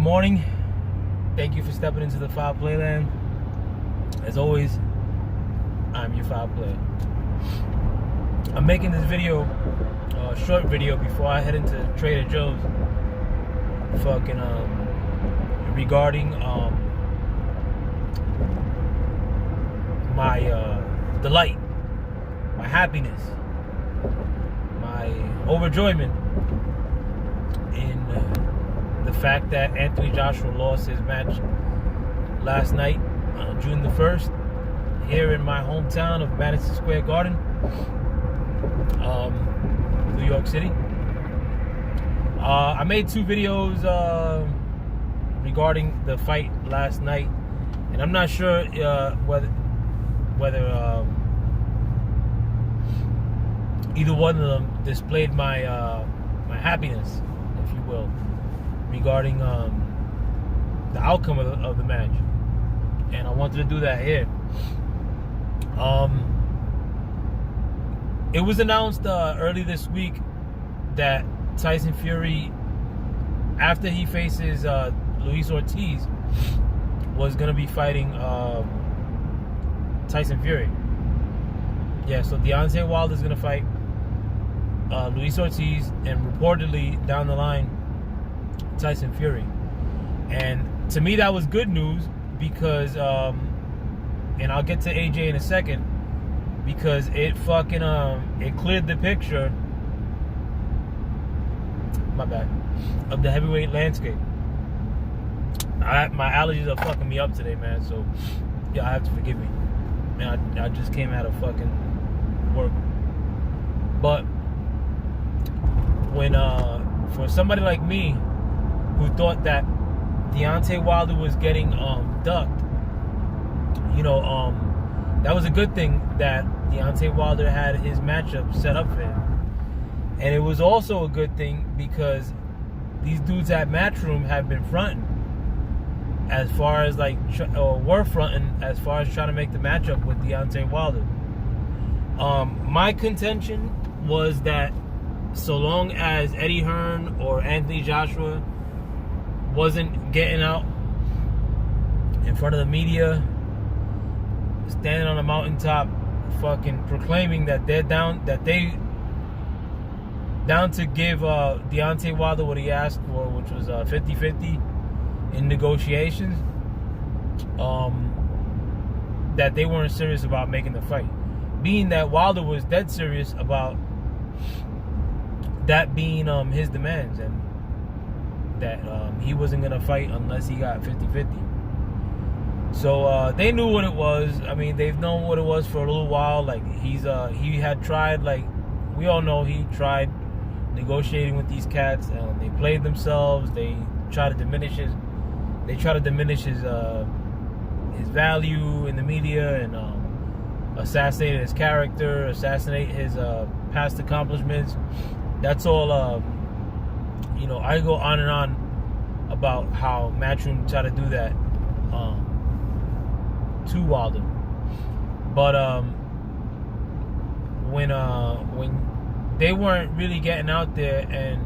morning. Thank you for stepping into the Foul Playland. As always, I'm your Foul Player. I'm making this video, short video, before I head into Trader Joe's. Regarding my delight, my happiness, my overjoyment in the fact that Anthony Joshua lost his match last night, June the 1st, here in my hometown of Madison Square Garden, New York City. I made two videos regarding the fight last night, and I'm not sure whether either one of them displayed my my happiness, if you will, regarding the outcome of the match, and I wanted to do that here. It was announced early this week that Tyson Fury, after he faces Ruiz was going to be fighting Tyson Fury. Yeah, so Deontay Wilder is going to fight Ruiz Ortiz, and reportedly down the line, Tyson Fury. And to me, that was good news because, and I'll get to AJ in a second, because it fucking it cleared the picture. My bad. Of the heavyweight landscape. My allergies are fucking me up today, man. So yeah, I have to forgive me. Man, I just came out of fucking work. But when for somebody like me who thought that Deontay Wilder was getting ducked, you know, that was a good thing that Deontay Wilder had his matchup set up for him. And it was also a good thing because these dudes at Matchroom have been fronting as far as were fronting as far as trying to make the matchup with Deontay Wilder. My contention was that so long as Eddie Hearn or Anthony Joshua wasn't getting out in front of the media, standing on a mountaintop, fucking proclaiming that they're down, down to give Deontay Wilder what he asked for, which was 50-50 in negotiations, that they weren't serious about making the fight. Being that Wilder was dead serious about that being his demands, and that he wasn't going to fight unless he got 50-50. So they knew what it was. I mean, they've known what it was for a little while. Like, he had tried, like, we all know he tried negotiating with these cats. They played themselves. They try to diminish his value in the media, and assassinate his character, assassinate his past accomplishments. That's all. You know, I go on and on about how Matchroom tried to do that to Wilder, but when they weren't really getting out there and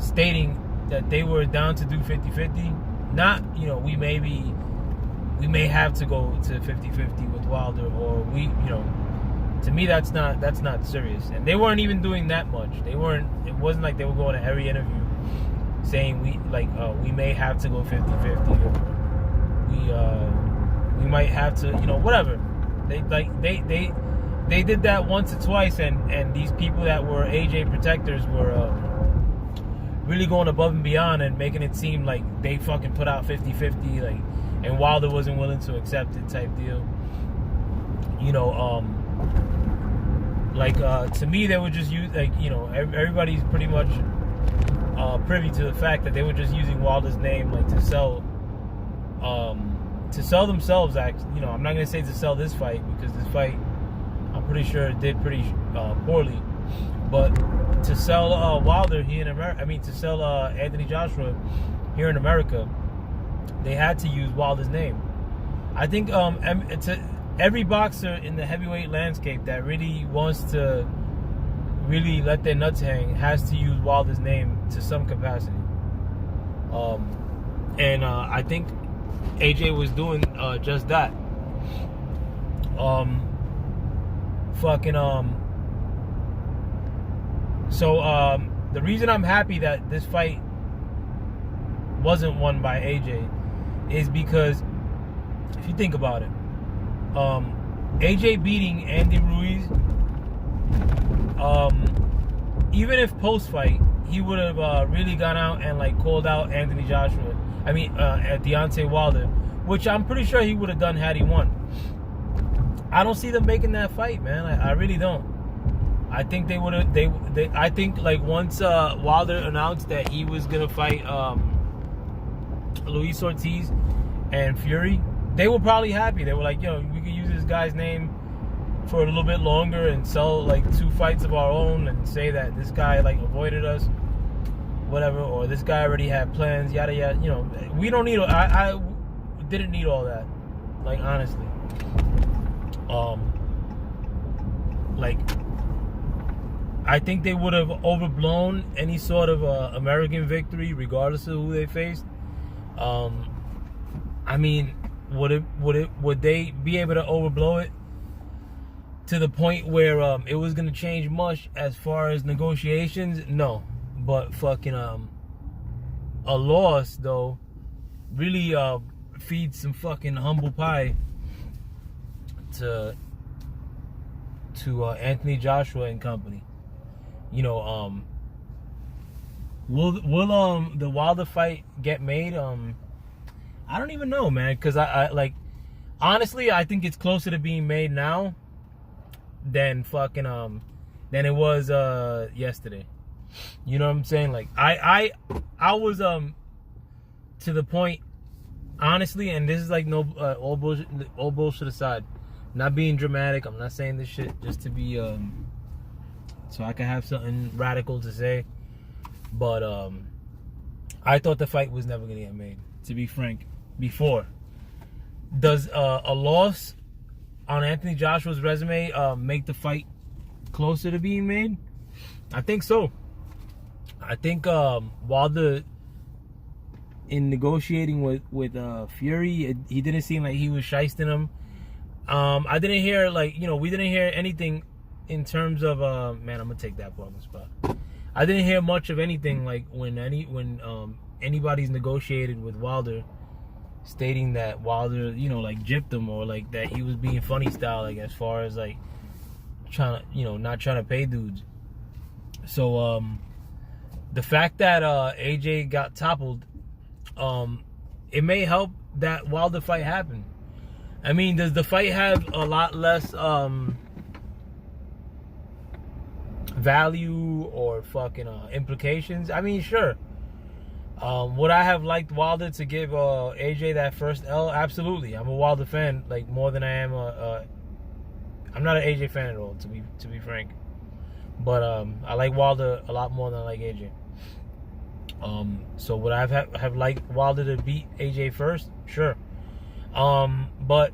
stating that they were down to do 50-50, not, you know, we may have to go to 50-50 with Wilder, or we, you know, to me that's not serious. And they weren't even doing that much. It wasn't like they were going to every interview saying we may have to go 50-50, we might have to, you know, whatever. They did that once or twice, and these people that were AJ protectors were really going above and beyond and making it seem like they fucking put out 50-50, like, and Wilder wasn't willing to accept it, type deal. You know, to me, they would just use, like, you know, everybody's pretty much privy to the fact that they were just using Wilder's name, like, to sell themselves. You know, I'm not gonna say to sell this fight, because this fight, I'm pretty sure it did pretty poorly. But to sell Wilder here in America, I mean, to sell Anthony Joshua here in America, they had to use Wilder's name. I think every boxer in the heavyweight landscape that really wants to really let their nuts hang has to use Wilder's name to some capacity. And I think AJ was doing just that. So the reason I'm happy that this fight wasn't won by AJ is because if you think about it, AJ beating Andy Ruiz, even if post-fight he would have really gone out and like called out Deontay Wilder, which I'm pretty sure he would have done had he won. I don't see them making that fight, man. I really don't. I think they would have. I think like once Wilder announced that he was gonna fight Luis Ortiz and Fury, they were probably happy. They were like, yo, we could use this guy's name for a little bit longer and sell like 2 fights of our own and say that this guy like avoided us, whatever, or this guy already had plans, yada yada. You know, we don't need. I didn't need all that, like honestly. Like I think they would have overblown any sort of American victory, regardless of who they faced. I mean, would they be able to overblow it to the point where it was gonna change much as far as negotiations? No, but fucking a loss though really feeds some fucking humble pie to Anthony Joshua and company. You know, will the Wilder fight get made? I don't even know, man, because I like, honestly, I think it's closer to being made now than fucking than it was yesterday. You know what I'm saying? Like I was to the point, honestly, and this is like no all bullshit aside, not being dramatic. I'm not saying this shit just to be so I can have something radical to say, but I thought the fight was never gonna get made, to be frank. Before, does a loss on Anthony Joshua's resume make the fight closer to being made? I think so. I think Wilder, in negotiating with Fury, he didn't seem like he was shysting him. I didn't hear, like, you know, we didn't hear anything in terms of man, I'm gonna take that parking spot. I didn't hear much of anything like when anybody's negotiated with Wilder, stating that Wilder, you know, like gypped him, or like that he was being funny style, like as far as like trying to, you know, not trying to pay dudes. So the fact that AJ got toppled, it may help that Wilder fight happen. I mean, does the fight have a lot less value or fucking implications? I mean, sure. Would I have liked Wilder to give AJ that first L? Absolutely. I'm a Wilder fan, like, more than I am I'm not an AJ fan at all, to be frank. But I like Wilder a lot more than I like AJ. So would I have liked Wilder to beat AJ first? Sure. But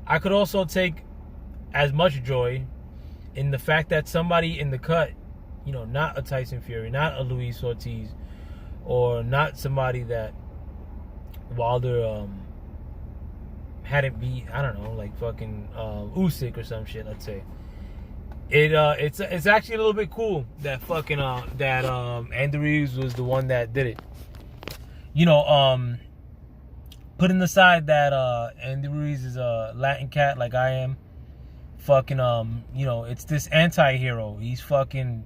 I could also take as much joy in the fact that somebody in the cut, you know, not a Tyson Fury, not a Luis Ortiz, or not somebody that Wilder hadn't beat, I don't know, like fucking Usyk or some shit, let's say. It's actually a little bit cool that fucking Andy Ruiz was the one that did it. You know, putting aside that Andy Ruiz is a Latin cat like I am, fucking you know, it's this anti-hero. He's fucking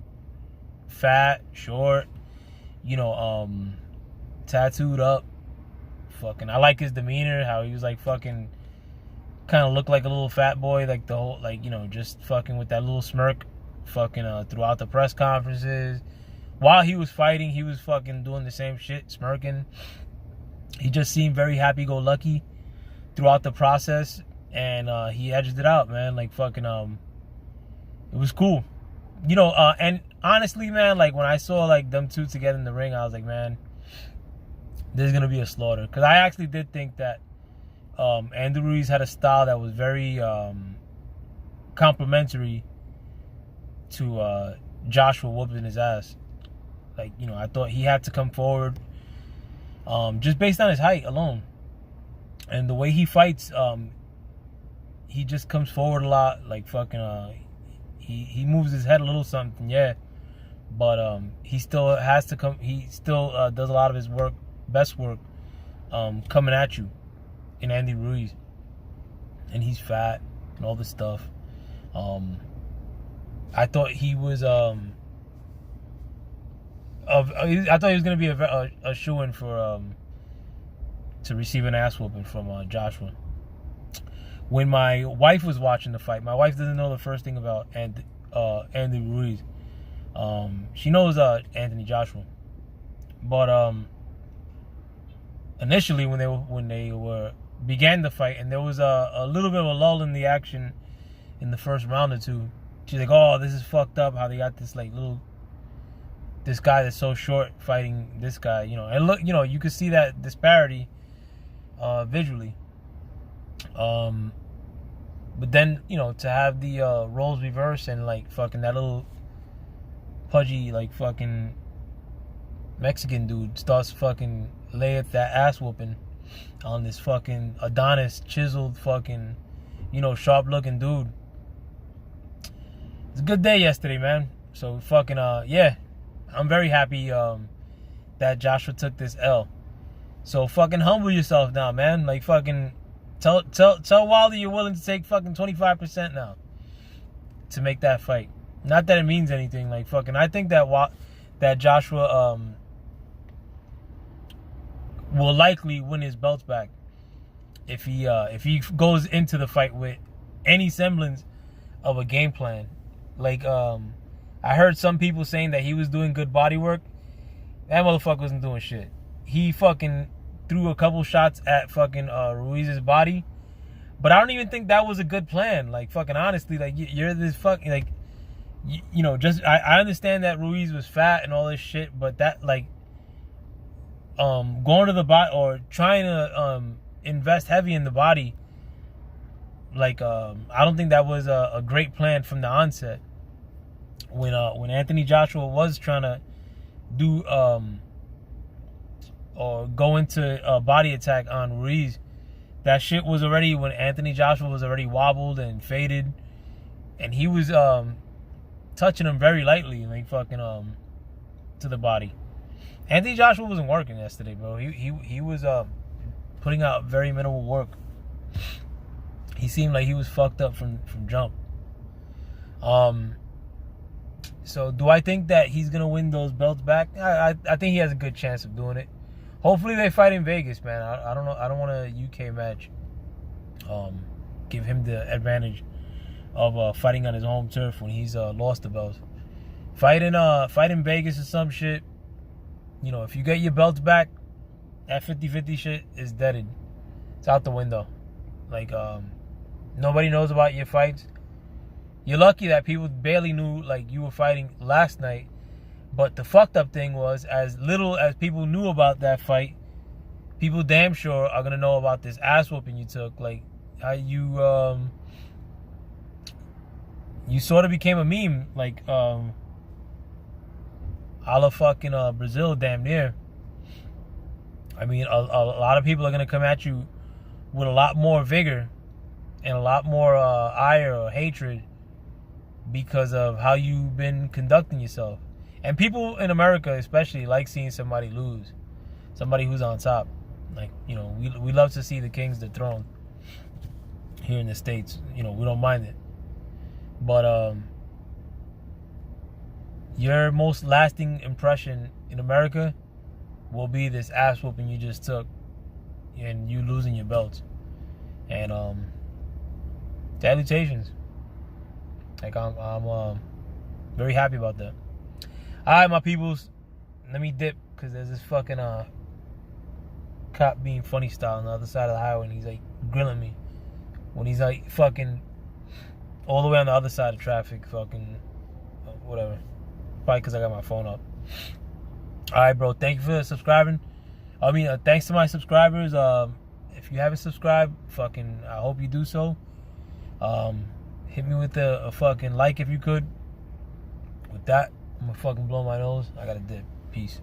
fat, short, you know, tattooed up. Fucking, I like his demeanor, how he was like fucking kind of looked like a little fat boy, like the whole, like, you know, just fucking with that little smirk, fucking throughout the press conferences. While he was fighting, he was fucking doing the same shit, smirking. He just seemed very happy-go-lucky throughout the process, and he edged it out, man. Like fucking, it was cool, you know. And honestly, man, like when I saw like them two together in the ring, I was like, man, there's gonna be a slaughter. Because I actually did think that Andy Ruiz had a style that was very complimentary to Joshua whooping his ass. Like, you know, I thought he had to come forward just based on his height alone and the way he fights. He just comes forward a lot, like fucking. He moves his head a little something, yeah, but he still has to come. He still does a lot of his best work, coming at you in Andy Ruiz, and he's fat and all this stuff. I thought he was I thought he was gonna be a shoo-in for to receive an ass whooping from Joshua. When my wife was watching the fight, my wife doesn't know the first thing about Andy Ruiz. She knows Anthony Joshua, but initially when they began the fight, and there was a little bit of a lull in the action in the first round or two. She's like, "Oh, this is fucked up. How they got this this guy that's so short fighting this guy, And look, you could see that disparity visually. But then, to have the roles reversed and like fucking that little pudgy like fucking Mexican dude starts fucking lay at that ass whooping on this fucking Adonis chiseled fucking sharp looking dude. It's a good day yesterday, man. So fucking yeah, I'm very happy that Joshua took this L. So fucking humble yourself now, man. Like fucking tell Wilder you're willing to take fucking 25% now to make that fight. Not that it means anything. Like fucking, I think that Joshua will likely win his belts back if he goes into the fight with any semblance of a game plan. Like I heard some people saying that he was doing good body work. That motherfucker wasn't doing shit. He fucking threw a couple shots at fucking Ruiz's body, but I don't even think that was a good plan. Like fucking honestly, like you're this fucking like just I understand that Ruiz was fat and all this shit, but that like going to the body or trying to invest heavy in the body, like I don't think that was a great plan from the onset. When Anthony Joshua was trying to do or go into a body attack on Ruiz, that shit was already, when Anthony Joshua was already wobbled and faded, and he was touching him very lightly, like fucking to the body. Anthony Joshua wasn't working yesterday, bro. He was putting out very minimal work. He seemed like he was fucked up from jump. So do I think that he's gonna win those belts back? I think he has a good chance of doing it. Hopefully they fight in Vegas, man. I don't know. I don't want a UK match. Give him the advantage of fighting on his home turf when he's lost the belts. Fight in Vegas or some shit. If you get your belts back, that 50-50 shit is deaded. It's out the window. Like nobody knows about your fights. You're lucky that people barely knew like you were fighting last night. But the fucked up thing was, as little as people knew about that fight, people damn sure are gonna know about this ass whooping you took. Like how you sort of became a meme, like a la fucking Brazil, damn near. I mean, a lot of people are gonna come at you with a lot more vigor and a lot more ire or hatred because of how you've been conducting yourself. And people in America especially like seeing somebody lose, somebody who's on top. Like, we love to see the kings dethroned here in the States. We don't mind it. But your most lasting impression in America will be this ass whooping you just took and you losing your belts. And salutations. Like I'm very happy about that. Alright, my peoples, let me dip, because there's this fucking cop being funny style on the other side of the highway, and he's like grilling me when he's like fucking all the way on the other side of traffic, fucking whatever. Probably because I got my phone up. Alright, bro, thank you for subscribing. Thanks to my subscribers. If you haven't subscribed, fucking I hope you do so. Hit me with a fucking like if you could. With that, I'm gonna fucking blow my nose. I gotta dip. Peace.